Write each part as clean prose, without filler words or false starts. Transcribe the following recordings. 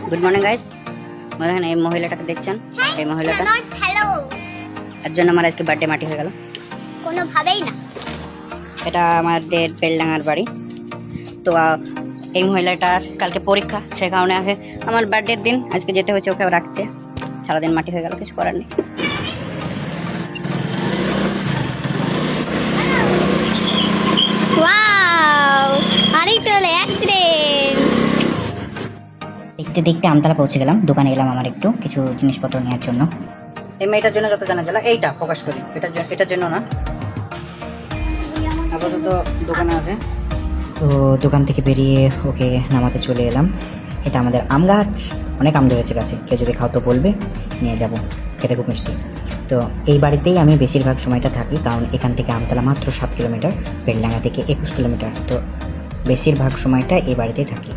Good morning guys. দেখেন এই মহিলাটাকে দেখছেন, এই মহিলাটা হ্যালো, এর জন্য আমার আজকে বার্থডে মাটি হয়ে গেল। কোনোভাবেই না। এটা আমাদের বেলডাঙ্গার বাড়ি। তো এই মহিলাটার কালকে পরীক্ষা, সে কারণে আগে আমার বার্থডের দিন আজকে যেতে হয়েছে ওকে রাখতে। সারাদিন মাটি হয়ে গেল, কিছু করার নেই। ওয়াও, আরেকটা হলো অ্যাক্সিডেন্ট। দেখতে দেখতে আমতলা পৌঁছে গেলাম। দোকানে গেলাম আমার একটু কিছু জিনিসপত্র নেওয়ার জন্য। এই মেয়েটার জন্য যত জানা গেল এইটা ফোকাস করি, এটার জন্য না, আপাতত দোকানে আছে। তো দোকান থেকে বেরিয়ে ওকে নামাতে চলে এলাম। এটা আমাদের আম গাছ, অনেক আম ধরেছে গাছে, কেউ যদি খাও তো বলবে, নিয়ে যাব, খেতে খুব মিষ্টি। তো এই বাড়িতেই আমি বেশিরভাগ সময়টা থাকি, কারণ এখান থেকে আমতলা মাত্র 7 কিলোমিটার, বেলডাঙ্গা থেকে 21 কিলোমিটার। তো বেশিরভাগ সময়টা এই বাড়িতেই থাকি।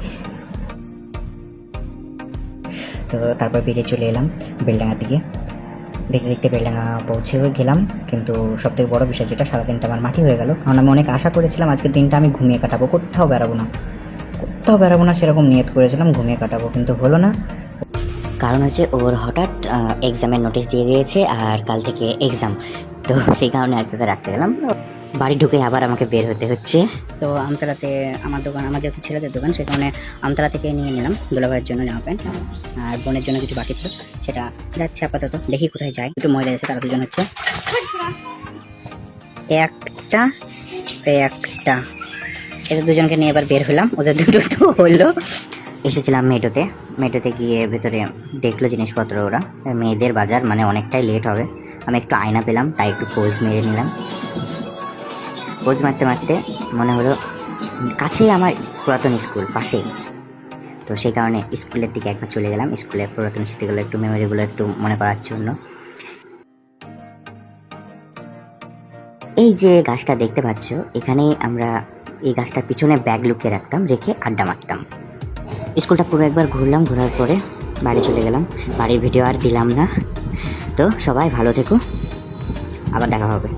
তো তারপর বেরিয়ে চলে এলাম বেলডাঙ্গা দিকে। দেখতে দেখতে বেলডাঙ্গা পৌঁছে গেলাম, কিন্তু সবথেকে বড় বিষয় যেটা, সারাদিনটা আমার মাটি হয়ে গেল। কারণ আমি অনেক আশা করেছিলাম আজকের দিনটা আমি ঘুমিয়ে কাটাবো, কোথাও বেরাবো না, সেরকম নিয়ত করেছিলাম ঘুমিয়ে কাটাবো, কিন্তু হলো না। কারণ হচ্ছে ওর হঠাৎ এক্সামের নোটিশ দিয়ে দিয়েছে, আর কাল থেকে এক্সাম, তো সেই কারণে আর তোকে রাখতে গেলাম। বাড়ি ঢুকে আবার আমাকে বের হতে হচ্ছে। তো আমতলাতে আমার দোকান, আমার যেহেতু ছেলেদের দোকান, সেই কারণে আমতলা থেকে নিয়ে নিলাম দুলাভাইয়ের জন্য জামা প্যান্ট, আর বোনের জন্য কিছু বাকি ছিল, সেটা যাচ্ছে আপাতত। দেখি কোথায় যায়, একটু ময়লা আছে, তারা দুজন হচ্ছে একটা এদের দুজনকে নিয়ে এবার বের হলাম। ওদের দুটো তো হলো। এসেছিলাম মেটোতে গিয়ে ভেতরে দেখলো জিনিসপত্র ওরা, মেয়েদের বাজার, মানে অনেকটাই লেট হবে। আমি একটু আয়না পেলাম, তাই একটু পোজ মেরে নিলাম। পোজ মারতে মারতে মনে হলো কাছেই আমার পুরাতন স্কুল, পাশেই। তো সেই কারণে স্কুলের দিকে একবার চলে গেলাম। স্কুলের পুরাতন স্মৃতিগুলো, একটু মেমোরিগুলো একটু মনে করার জন্য। এই যে গাছটা দেখতে পাচ্ছ, এখানেই আমরা এই গাছটার পিছনে ব্যাগ লুকিয়ে রাখতাম, রেখে আড্ডা মারতাম। স্কুলটা পুরো একবার ঘুরলাম, ঘোরার পরে বাড়ি চলে গেলাম। বাড়ির ভিডিও আর দিলাম না। তো সবাই ভালো থেকো, আবার দেখা হবে।